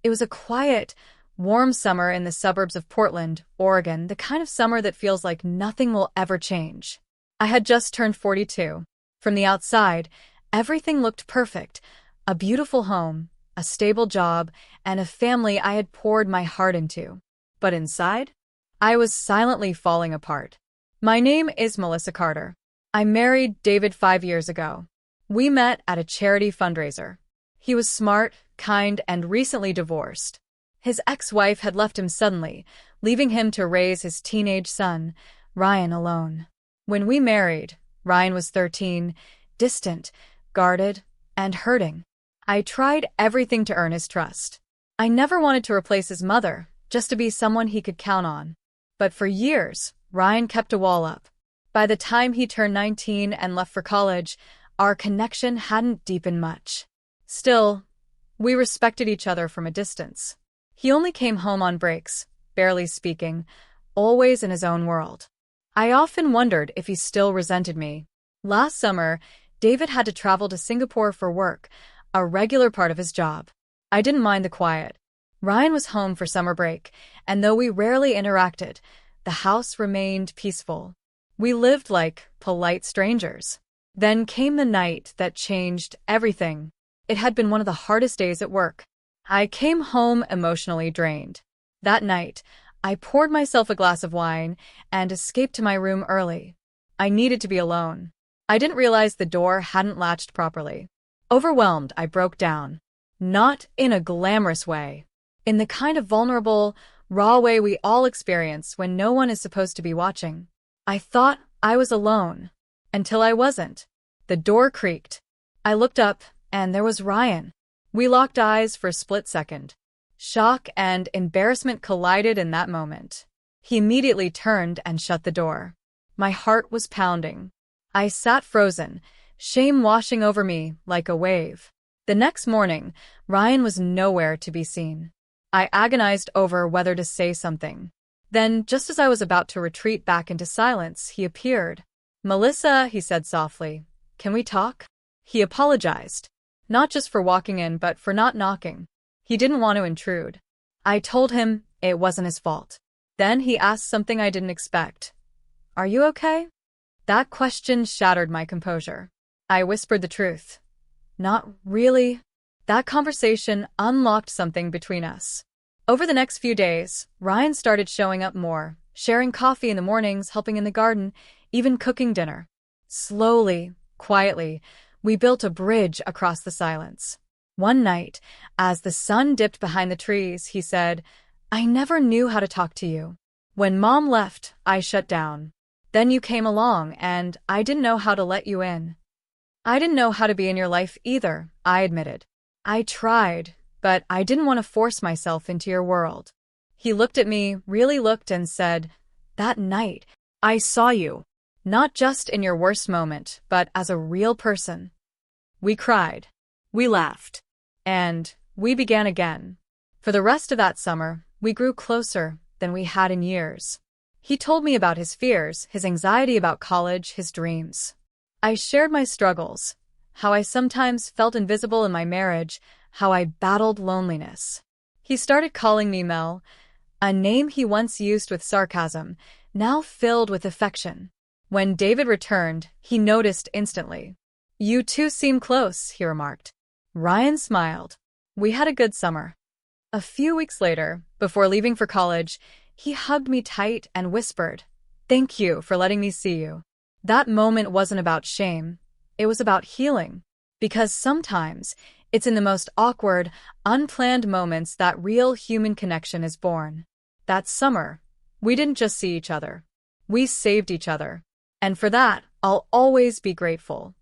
It was a quiet, warm summer in the suburbs of Portland, Oregon, the kind of summer that feels like nothing will ever change. I had just turned 42. From the outside, everything looked perfect. A beautiful home, a stable job, and a family I had poured my heart into. But inside, I was silently falling apart. My name is Melissa Carter. I married David 5 years ago. We met at a charity fundraiser. He was smart, kind, and recently divorced. His ex-wife had left him suddenly, leaving him to raise his teenage son, Ryan, alone. When we married, Ryan was 13, distant, guarded, and hurting. I tried everything to earn his trust. I never wanted to replace his mother, just to be someone he could count on. But for years, Ryan kept a wall up. By the time he turned 19 and left for college, our connection hadn't deepened much. Still, we respected each other from a distance. He only came home on breaks, barely speaking, always in his own world. I often wondered if he still resented me. Last summer, David had to travel to Singapore for work, a regular part of his job. I didn't mind the quiet. Ryan was home for summer break, and though we rarely interacted, the house remained peaceful. We lived like polite strangers. Then came the night that changed everything. It had been one of the hardest days at work. I came home emotionally drained. That night, I poured myself a glass of wine and escaped to my room early. I needed to be alone. I didn't realize the door hadn't latched properly. Overwhelmed, I broke down. Not in a glamorous way. In the kind of vulnerable, raw way we all experience when no one is supposed to be watching. I thought I was alone. Until I wasn't. The door creaked. I looked up, and there was Ryan. We locked eyes for a split second. Shock and embarrassment collided in that moment. He immediately turned and shut the door. My heart was pounding. I sat frozen, shame washing over me like a wave. The next morning, Ryan was nowhere to be seen. I agonized over whether to say something. Then, just as I was about to retreat back into silence, he appeared. "Melissa," he said softly, "can we talk?" He apologized. Not just for walking in, but for not knocking. He didn't want to intrude. I told him it wasn't his fault. Then he asked something I didn't expect. "Are you okay?" That question shattered my composure. I whispered the truth. "Not really." That conversation unlocked something between us. Over the next few days, Ryan started showing up more, sharing coffee in the mornings, helping in the garden, even cooking dinner. Slowly, quietly, we built a bridge across the silence. One night, as the sun dipped behind the trees, he said, "I never knew how to talk to you. When Mom left, I shut down. Then you came along, and I didn't know how to let you in." "I didn't know how to be in your life either," I admitted. "I tried, but I didn't want to force myself into your world." He looked at me, really looked, and said, "That night, I saw you. Not just in your worst moment, but as a real person." We cried. We laughed. And we began again. For the rest of that summer, we grew closer than we had in years. He told me about his fears, his anxiety about college, his dreams. I shared my struggles, how I sometimes felt invisible in my marriage, how I battled loneliness. He started calling me Mel, a name he once used with sarcasm, now filled with affection. When David returned, he noticed instantly. "You two seem close," he remarked. Ryan smiled. We had a good summer. A few weeks later, before leaving for college, he hugged me tight and whispered, "Thank you for letting me see you." That moment wasn't about shame. It was about healing. Because sometimes, it's in the most awkward, unplanned moments that real human connection is born. That summer, we didn't just see each other. We saved each other. And for that, I'll always be grateful.